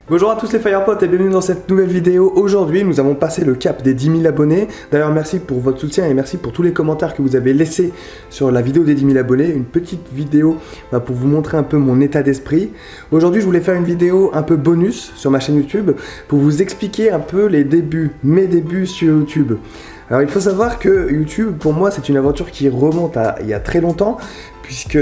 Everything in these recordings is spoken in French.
Bonjour à tous les Firepotes et bienvenue dans cette nouvelle vidéo. Aujourd'hui nous avons passé le cap des 10 000 abonnés. D'ailleurs merci pour votre soutien et merci pour tous les commentaires que vous avez laissés sur la vidéo des 10 000 abonnés. Une petite vidéo pour vous montrer un peu mon état d'esprit. Aujourd'hui je voulais faire une vidéo un peu bonus sur ma chaîne YouTube pour vous expliquer un peu les débuts, mes débuts sur YouTube. Alors il faut savoir que YouTube pour moi c'est une aventure qui remonte à il y a très longtemps puisque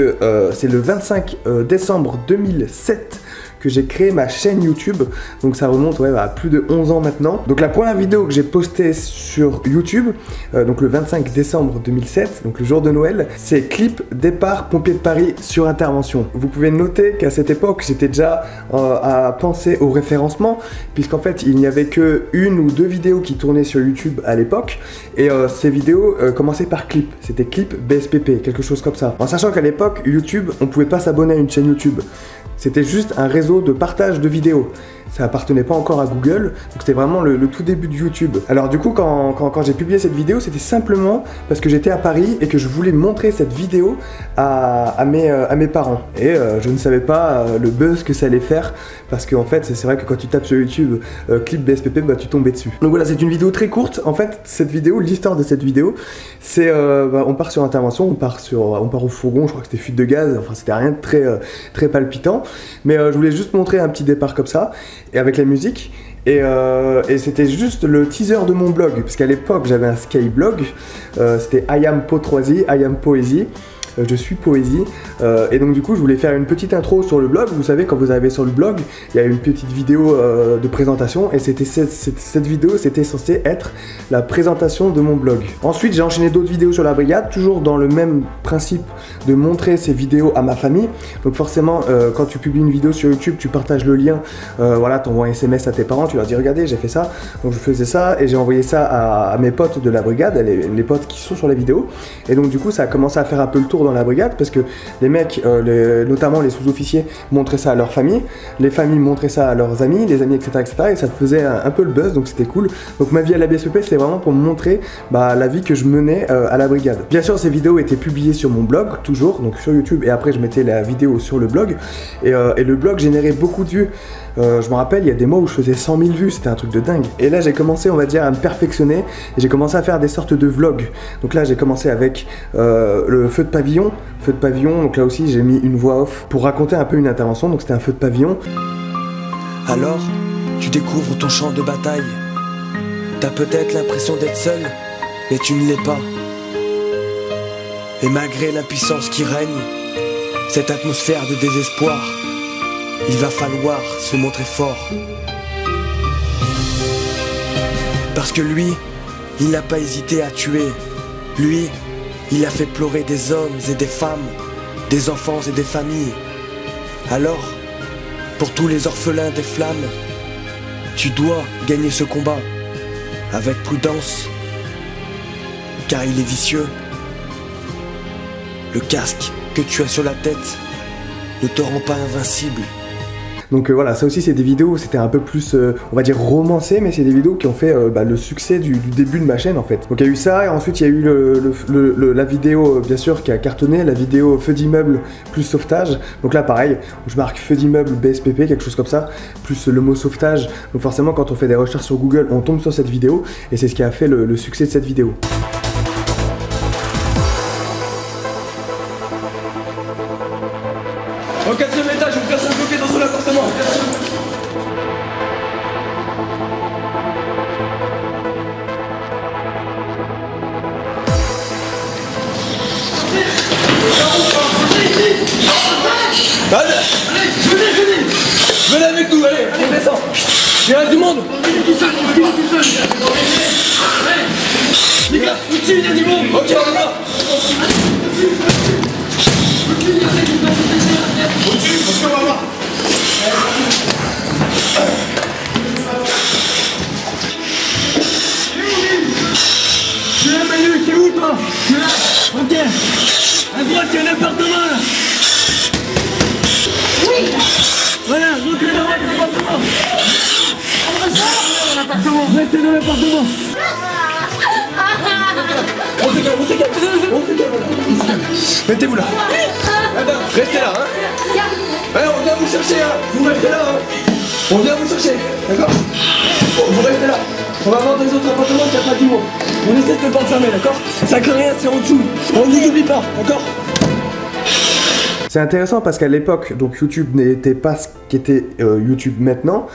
c'est le 25 décembre 2007 que j'ai créé ma chaîne YouTube, donc ça remonte à plus de 11 ans maintenant. Donc la première vidéo que j'ai postée sur YouTube, donc le 25 décembre 2007, donc le jour de Noël, c'est clip départ pompiers de Paris sur intervention. Vous pouvez noter qu'à cette époque j'étais déjà à penser au référencement, puisqu'en fait il n'y avait que une ou deux vidéos qui tournaient sur YouTube à l'époque, et ces vidéos commençaient par clip, c'était clip BSPP, quelque chose comme ça. En sachant qu'à l'époque YouTube, on pouvait pas s'abonner à une chaîne YouTube. C'était juste un réseau de partage de vidéos. Ça appartenait pas encore à Google, donc c'était vraiment le tout début de YouTube. Alors du coup, quand j'ai publié cette vidéo, c'était simplement parce que j'étais à Paris et que je voulais montrer cette vidéo à mes parents. Et je ne savais pas le buzz que ça allait faire, parce qu'en fait, c'est vrai que quand tu tapes sur YouTube clip BSPP, tu tombais dessus. Donc voilà, c'est une vidéo très courte. En fait, cette vidéo, l'histoire de cette vidéo, c'est on part sur intervention, on part au fourgon, je crois que c'était fuite de gaz, enfin c'était rien de très palpitant. Mais je voulais juste montrer un petit départ comme ça, et avec la musique, et c'était juste le teaser de mon blog, parce qu'à l'époque j'avais un skyblog, c'était I am Po3Z, I am Poésie. Je suis poésie, et donc du coup je voulais faire une petite intro sur le blog. Vous savez, quand vous arrivez sur le blog, il y a une petite vidéo de présentation, et c'était cette vidéo, c'était censé être la présentation de mon blog. Ensuite j'ai enchaîné d'autres vidéos sur la brigade, toujours dans le même principe de montrer ces vidéos à ma famille. Donc forcément quand tu publies une vidéo sur YouTube, tu partages le lien, voilà, tu envoies un SMS à tes parents, tu leur dis regardez j'ai fait ça. Donc je faisais ça et j'ai envoyé ça à mes potes de la brigade, les potes qui sont sur la vidéo, et donc du coup ça a commencé à faire un peu le tour dans la brigade, parce que les mecs, notamment les sous-officiers, montraient ça à leur famille, les familles montraient ça à leurs amis, les amis, etc. et ça faisait un peu le buzz, donc c'était cool. Donc ma vie à la BSPP, c'était vraiment pour me montrer la vie que je menais à la brigade. Bien sûr, ces vidéos étaient publiées sur mon blog, toujours, donc sur YouTube, et après je mettais la vidéo sur le blog, et le blog générait beaucoup de vues. Je me rappelle, il y a des mois où je faisais 100 000 vues, c'était un truc de dingue. Et là j'ai commencé, on va dire, à me perfectionner, et j'ai commencé à faire des sortes de vlogs. Donc là j'ai commencé avec le feu de pavillon. Feu de pavillon, donc là aussi j'ai mis une voix off pour raconter un peu une intervention, donc c'était un feu de pavillon. Alors, tu découvres ton champ de bataille. T'as peut-être l'impression d'être seul, mais tu ne l'es pas. Et malgré l'impuissance qui règne, cette atmosphère de désespoir, il va falloir se montrer fort. Parce que lui, il n'a pas hésité à tuer. Lui, il a fait pleurer des hommes et des femmes, des enfants et des familles. Alors, pour tous les orphelins des flammes, tu dois gagner ce combat avec prudence, car il est vicieux. Le casque que tu as sur la tête ne te rend pas invincible. Donc voilà, ça aussi c'est des vidéos, c'était un peu plus, on va dire romancé, mais c'est des vidéos qui ont fait le succès du début de ma chaîne en fait. Donc il y a eu ça, et ensuite il y a eu la vidéo bien sûr qui a cartonné, la vidéo feu d'immeuble plus sauvetage. Donc là pareil, je marque feu d'immeuble BSPP, quelque chose comme ça, plus le mot sauvetage. Donc forcément quand on fait des recherches sur Google, on tombe sur cette vidéo, et c'est ce qui a fait le succès de cette vidéo. Au 4e étage, une personne bloquée dans son appartement. Allez, venez avec nous, allez, descends. Il reste du monde. Il est tout seul, les gars, il y a du monde. Ok, on y va. On va voir. Tu es là, Manu, t'es où toi? Tu es là. Ok. À droite, il y a un appartement là. Oui. Voilà, rentrez dans l'appartement. Restez dans l'appartement. On se calme. Mettez-vous là. Restez là, hein. Ouais, on vient vous chercher, hein. Vous restez là, hein. On vient vous chercher, d'accord? Bon, vous restez là. On va voir dans les autres appartements qu'il n'y a pas du monde. On essaie de ne pas enfermer, d'accord? Ça craint rien, c'est en dessous. On ne vous oublie pas, d'accord? C'est intéressant parce qu'à l'époque, donc YouTube n'était pas ce qu'était YouTube maintenant.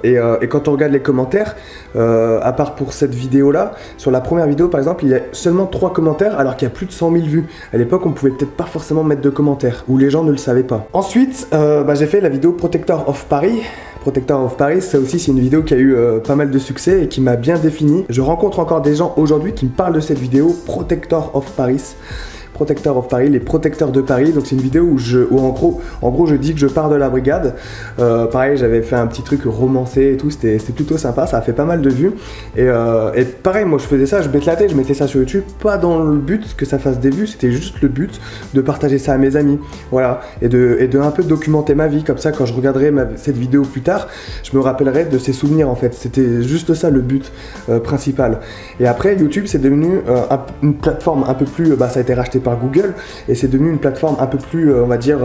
Et quand on regarde les commentaires, à part pour cette vidéo-là, sur la première vidéo par exemple, il y a seulement 3 commentaires alors qu'il y a plus de 100 000 vues. À l'époque, on pouvait peut-être pas forcément mettre de commentaires, ou les gens ne le savaient pas. Ensuite, j'ai fait la vidéo Protector of Paris. Protector of Paris, ça aussi c'est une vidéo qui a eu pas mal de succès et qui m'a bien défini. Je rencontre encore des gens aujourd'hui qui me parlent de cette vidéo Protector of Paris. Protector of Paris, les protecteurs de Paris. Donc c'est une vidéo où en gros je dis que je pars de la brigade. Pareil, j'avais fait un petit truc romancé et tout, c'était plutôt sympa, ça a fait pas mal de vues. Et pareil, moi je faisais ça, je m'éclatais, je mettais ça sur YouTube, pas dans le but que ça fasse des vues, c'était juste le but de partager ça à mes amis. Voilà, et de un peu documenter ma vie, comme ça quand je regarderai cette vidéo plus tard, je me rappellerai de ces souvenirs en fait. C'était juste ça le but principal. Et après, YouTube c'est devenu une plateforme un peu plus, ça a été racheté par Google et c'est devenu une plateforme un peu plus on va dire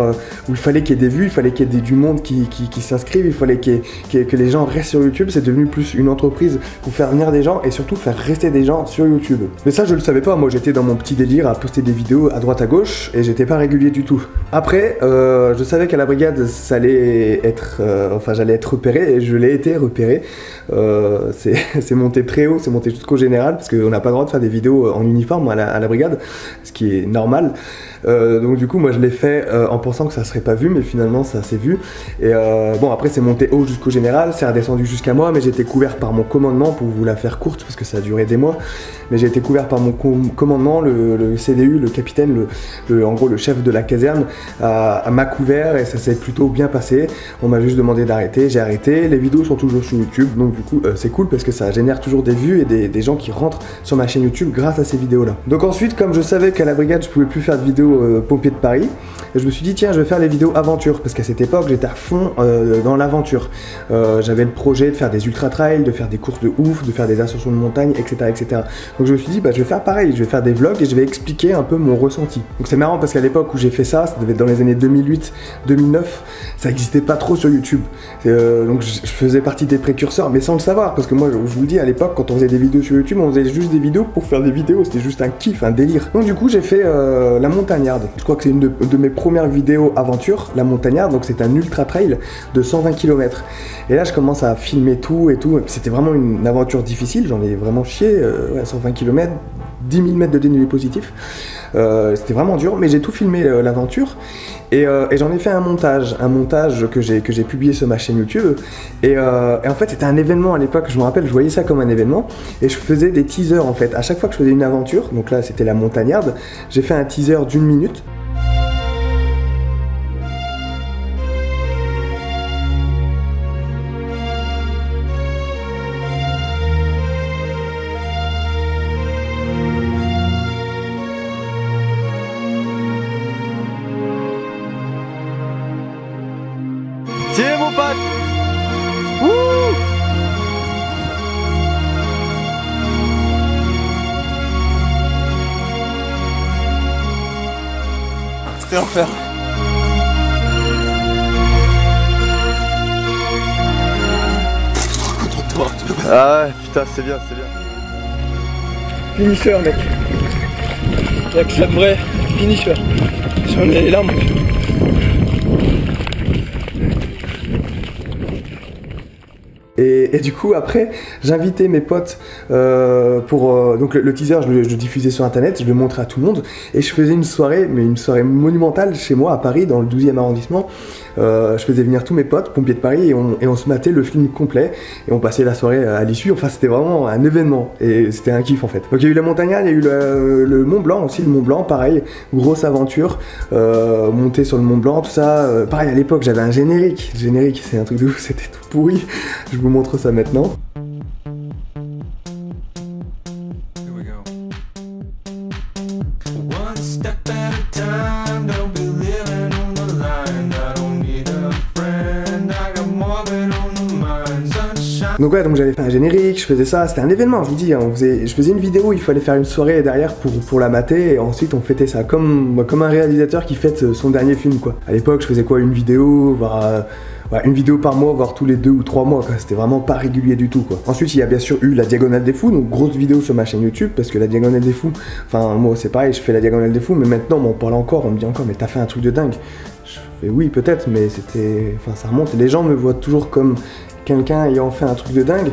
où il fallait qu'il y ait des vues, il fallait qu'il y ait du monde qui s'inscrivent, il fallait que les gens restent sur YouTube. C'est devenu plus une entreprise pour faire venir des gens et surtout faire rester des gens sur YouTube. Mais ça je le savais pas, moi j'étais dans mon petit délire à poster des vidéos à droite à gauche et j'étais pas régulier du tout. Après je savais qu'à la brigade ça allait être j'allais être repéré et je l'ai été repéré. C'est monté très haut, c'est monté jusqu'au général parce qu'on n'a pas le droit de faire des vidéos en uniforme à la brigade, ce qui est normal. Donc du coup moi je l'ai fait en pensant que ça serait pas vu, mais finalement ça s'est vu. Et bon, après c'est monté haut jusqu'au général, c'est redescendu jusqu'à moi, mais j'ai été couvert par mon commandement, pour vous la faire courte parce que ça a duré des mois. Mais j'ai été couvert par mon commandement, le CDU, le capitaine, en gros le chef de la caserne m'a couvert et ça s'est plutôt bien passé. On m'a juste demandé d'arrêter, j'ai arrêté. Les vidéos sont toujours sur YouTube, donc du coup c'est cool parce que ça génère toujours des vues et des gens qui rentrent sur ma chaîne YouTube grâce à ces vidéos là. Donc ensuite, comme je savais qu'à la brigade je pouvais plus faire de vidéos pompiers de Paris, je me suis dit tiens, je vais faire les vidéos aventure parce qu'à cette époque j'étais à fond dans l'aventure. J'avais le projet de faire des ultra trails, de faire des courses de ouf, de faire des ascensions de montagne, etc. Donc je me suis dit je vais faire pareil, je vais faire des vlogs et je vais expliquer un peu mon ressenti. Donc c'est marrant parce qu'à l'époque où j'ai fait ça devait être dans les années 2008-2009, ça n'existait pas trop sur YouTube. Donc je faisais partie des précurseurs, mais sans le savoir, parce que moi je vous le dis, à l'époque quand on faisait des vidéos sur YouTube, on faisait juste des vidéos pour faire des vidéos, c'était juste un kiff, un délire. Donc du coup j'ai fait la montagnarde. Je crois que c'est une de mes premières vidéos aventure, la montagnarde. Donc c'est un ultra trail de 120 km. Et là je commence à filmer tout et tout. C'était vraiment une aventure difficile, j'en ai vraiment chié, 120 km, 10 000 mètres de dénivelé positif. C'était vraiment dur, mais j'ai tout filmé l'aventure et j'en ai fait un montage que j'ai publié sur ma chaîne YouTube. Et en fait c'était un événement à l'époque, je me rappelle, je voyais ça comme un événement et je faisais des teasers en fait. À chaque fois que je faisais une aventure, donc là c'était la montagnarde, j'ai fait un teaser d'1 minute. Tiens mon pote. Wouh. C'était l'enfer. Ah ouais, putain, c'est bien, c'est bien. Finisher mec. Là que j'aimerais, finisher. J'en ai les larmes. Et du coup après j'invitais mes potes pour donc le teaser je le diffusais sur internet, je le montrais à tout le monde et je faisais une soirée, mais une soirée monumentale chez moi à Paris dans le 12e arrondissement. Je faisais venir tous mes potes pompiers de Paris et on se matait le film complet et on passait la soirée à l'issue. Enfin c'était vraiment un événement et c'était un kiff en fait. Donc il y a eu la montagnade, il y a eu le Mont Blanc aussi, le Mont Blanc pareil, grosse aventure, monter sur le Mont Blanc, tout ça. Pareil à l'époque j'avais un générique, le générique c'est un truc de ouf, c'était tout pourri. Je vous montre ça maintenant. Donc ouais, donc j'avais fait un générique, je faisais ça, c'était un événement, je vous dis, je faisais une vidéo, il fallait faire une soirée derrière pour la mater, et ensuite on fêtait ça, comme un réalisateur qui fête son dernier film quoi. À l'époque je faisais quoi, une vidéo, voire une vidéo par mois, voire tous les 2 ou 3 mois, c'était vraiment pas régulier du tout, quoi. Ensuite, il y a bien sûr eu la Diagonale des Fous, donc grosse vidéo sur ma chaîne YouTube, parce que la Diagonale des Fous, enfin, moi c'est pareil, je fais la Diagonale des Fous, mais maintenant, on parle encore, on me dit encore, mais t'as fait un truc de dingue. Je fais oui, peut-être, mais c'était, enfin, ça remonte. Les gens me voient toujours comme quelqu'un ayant fait un truc de dingue,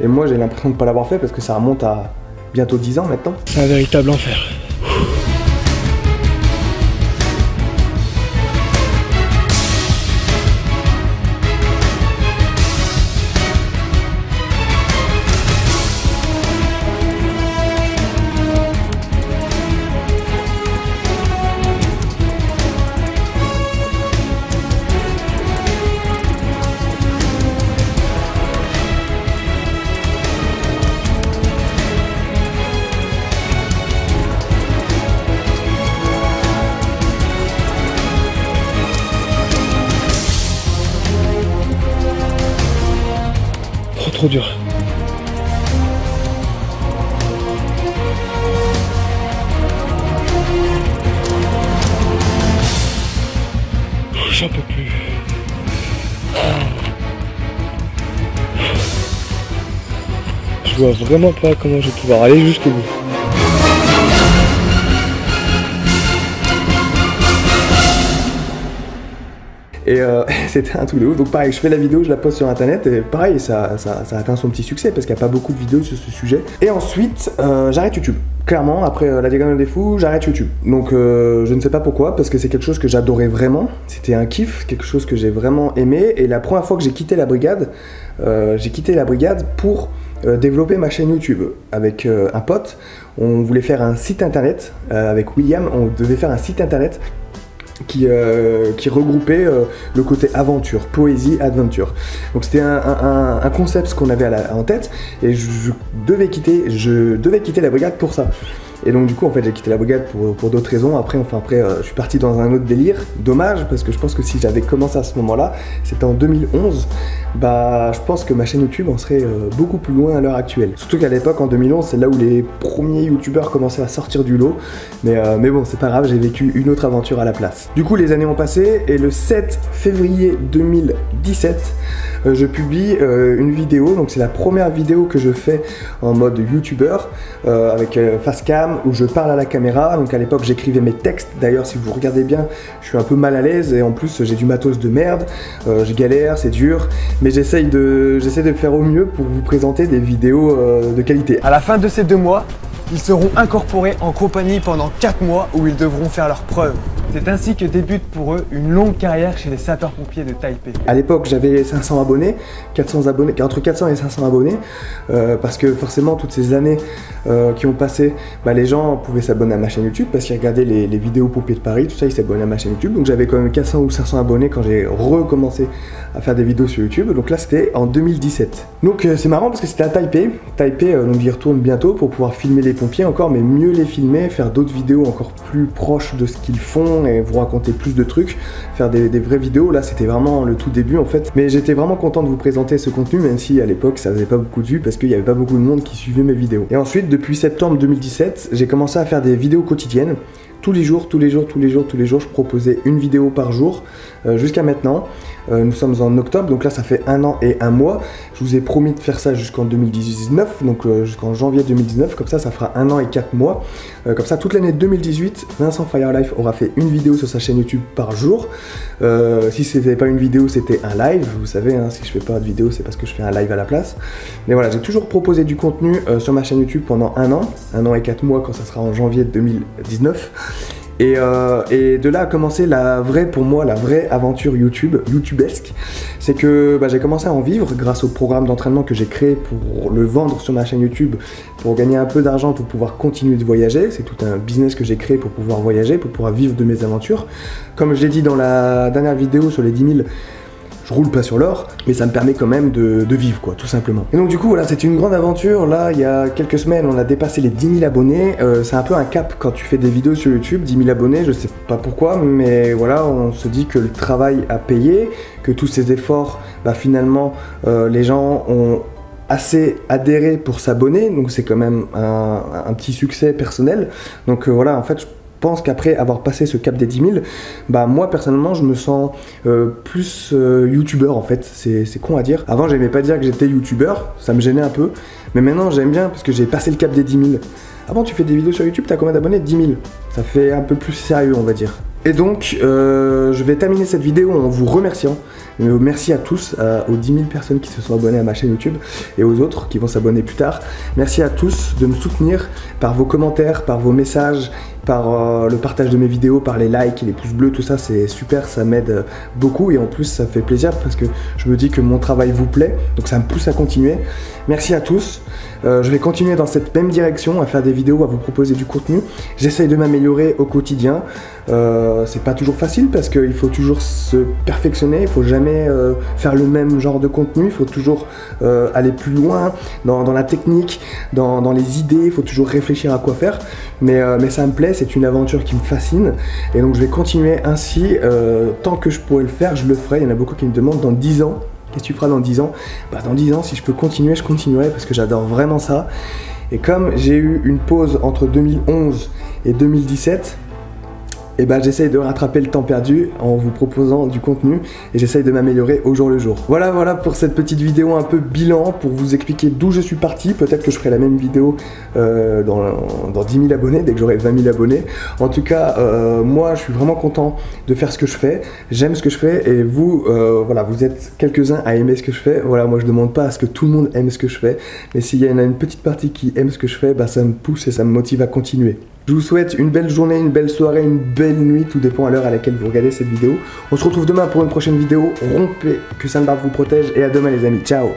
et moi, j'ai l'impression de pas l'avoir fait, parce que ça remonte à bientôt 10 ans maintenant. C'est un véritable enfer. Trop dur. J'en peux plus. Je vois vraiment pas comment je vais pouvoir aller jusqu'au bout. Et c'était un truc de ouf. Donc pareil, je fais la vidéo, je la poste sur internet et pareil, ça atteint son petit succès parce qu'il n'y a pas beaucoup de vidéos sur ce sujet. Et ensuite, j'arrête YouTube. Clairement, après la Diagonale des Fous, j'arrête YouTube. Donc je ne sais pas pourquoi, parce que c'est quelque chose que j'adorais vraiment. C'était un kiff, quelque chose que j'ai vraiment aimé. Et la première fois que j'ai quitté la brigade pour développer ma chaîne YouTube avec un pote. On voulait faire un site internet avec William, on devait faire un site internet qui regroupait le côté aventure, poésie, adventure. Donc c'était un concept qu'on avait en tête et je devais quitter la brigade pour ça. Et donc du coup en fait j'ai quitté la brigade pour d'autres raisons. Après je suis parti dans un autre délire. Dommage parce que je pense que si j'avais commencé à ce moment-là, c'était en 2011, bah je pense que ma chaîne YouTube en serait beaucoup plus loin à l'heure actuelle. Surtout qu'à l'époque en 2011 c'est là où les premiers youtubeurs commençaient à sortir du lot. Mais bon c'est pas grave, j'ai vécu une autre aventure à la place. Du coup les années ont passé et le 7 février 2017 je publie une vidéo. Donc c'est la première vidéo que je fais en mode youtubeur avec facecam où je parle à la caméra. Donc à l'époque j'écrivais mes textes, d'ailleurs si vous regardez bien je suis un peu mal à l'aise et en plus j'ai du matos de merde, je galère, c'est dur, mais j'essaie de faire au mieux pour vous présenter des vidéos de qualité. À la fin de ces 2 mois, ils seront incorporés en compagnie pendant 4 mois où ils devront faire leurs preuves. C'est ainsi que débute pour eux une longue carrière chez les sapeurs-pompiers de Taipei. À l'époque j'avais 500 abonnés, 400 abonnés, entre 400 et 500 abonnés, parce que forcément toutes ces années qui ont passé, bah, les gens pouvaient s'abonner à ma chaîne YouTube parce qu'ils regardaient les vidéos pompiers de Paris, tout ça, ils s'abonnaient à ma chaîne YouTube. Donc j'avais quand même 400 ou 500 abonnés quand j'ai recommencé à faire des vidéos sur YouTube. Donc là c'était en 2017. Donc c'est marrant parce que c'était à Taipei. Taipei, donc j'y retourne bientôt pour pouvoir filmer les pompiers encore, mais mieux les filmer, faire d'autres vidéos encore plus proches de ce qu'ils font et vous raconter plus de trucs, faire des vraies vidéos. Là c'était vraiment le tout début en fait, mais j'étais vraiment content de vous présenter ce contenu, même si à l'époque ça faisait pas beaucoup de vues parce qu'il n'y avait pas beaucoup de monde qui suivait mes vidéos. Et ensuite depuis septembre 2017 j'ai commencé à faire des vidéos quotidiennes. Tous les jours, je proposais une vidéo par jour jusqu'à maintenant. Nous sommes en octobre, donc là ça fait 1 an et 1 mois. Je vous ai promis de faire ça jusqu'en 2019, donc jusqu'en janvier 2019, comme ça fera 1 an et 4 mois. Comme ça toute l'année 2018, Vincent Fire Life aura fait une vidéo sur sa chaîne YouTube par jour. Si c'était pas une vidéo, c'était un live. Vous savez, hein, si je fais pas de vidéo, c'est parce que je fais un live à la place. Mais voilà, j'ai toujours proposé du contenu sur ma chaîne YouTube pendant 1 an et 4 mois quand ça sera en janvier 2019. Et de là a commencé pour moi la vraie aventure YouTubesque. C'est que j'ai commencé à en vivre grâce au programme d'entraînement que j'ai créé pour le vendre sur ma chaîne YouTube, pour gagner un peu d'argent, pour pouvoir continuer de voyager. C'est tout un business que j'ai créé pour pouvoir voyager, pour pouvoir vivre de mes aventures. Comme je l'ai dit dans la dernière vidéo sur les 10 000, je roule pas sur l'or, mais ça me permet quand même de vivre, quoi, tout simplement. Et donc du coup, voilà, c'est une grande aventure. Là, il y a quelques semaines, on a dépassé les 10 000 abonnés. C'est un peu un cap quand tu fais des vidéos sur YouTube, 10 000 abonnés, je sais pas pourquoi, mais voilà, on se dit que le travail a payé, que tous ces efforts, finalement, les gens ont assez adhéré pour s'abonner, donc c'est quand même un petit succès personnel. Donc voilà, en fait, pense qu'après avoir passé ce cap des 10 000, bah moi personnellement je me sens plus youtubeur en fait, c'est con à dire. Avant j'aimais pas dire que j'étais youtubeur, ça me gênait un peu, mais maintenant j'aime bien parce que j'ai passé le cap des 10 000. Avant tu fais des vidéos sur YouTube, t'as combien d'abonnés? 10 000. Ça fait un peu plus sérieux on va dire. Et donc je vais terminer cette vidéo en vous remerciant. Merci à tous, aux 10 000 personnes qui se sont abonnées à ma chaîne YouTube et aux autres qui vont s'abonner plus tard. Merci à tous de me soutenir par vos commentaires, par vos messages, par le partage de mes vidéos, par les likes et les pouces bleus, tout ça c'est super, ça m'aide beaucoup et en plus ça fait plaisir parce que je me dis que mon travail vous plaît, donc ça me pousse à continuer. Merci à tous, je vais continuer dans cette même direction, à faire des vidéos, à vous proposer du contenu. J'essaye de m'améliorer au quotidien, c'est pas toujours facile parce qu'il faut toujours se perfectionner, il faut jamais faire le même genre de contenu, il faut toujours aller plus loin dans la technique, dans les idées, il faut toujours réfléchir à quoi faire, mais ça me plaît, c'est une aventure qui me fascine et donc je vais continuer ainsi, tant que je pourrai le faire, je le ferai. Il y en a beaucoup qui me demandent dans 10 ans, qu'est-ce que tu feras dans 10 ans? Bah dans 10 ans, si je peux continuer, je continuerai parce que j'adore vraiment ça. Et comme j'ai eu une pause entre 2011 et 2017, et bah j'essaye de rattraper le temps perdu en vous proposant du contenu et j'essaye de m'améliorer au jour le jour. Voilà pour cette petite vidéo un peu bilan pour vous expliquer d'où je suis parti. Peut-être que je ferai la même vidéo dans 10 000 abonnés, dès que j'aurai 20 000 abonnés. En tout cas, moi je suis vraiment content de faire ce que je fais. J'aime ce que je fais et vous, voilà, vous êtes quelques-uns à aimer ce que je fais. Voilà, moi je demande pas à ce que tout le monde aime ce que je fais, mais s'il y en a une petite partie qui aime ce que je fais, bah ça me pousse et ça me motive à continuer. Je vous souhaite une belle journée, une belle soirée, une belle nuit, tout dépend à l'heure à laquelle vous regardez cette vidéo. On se retrouve demain pour une prochaine vidéo. Rompez, que Sainte Barbe vous protège et à demain les amis, ciao.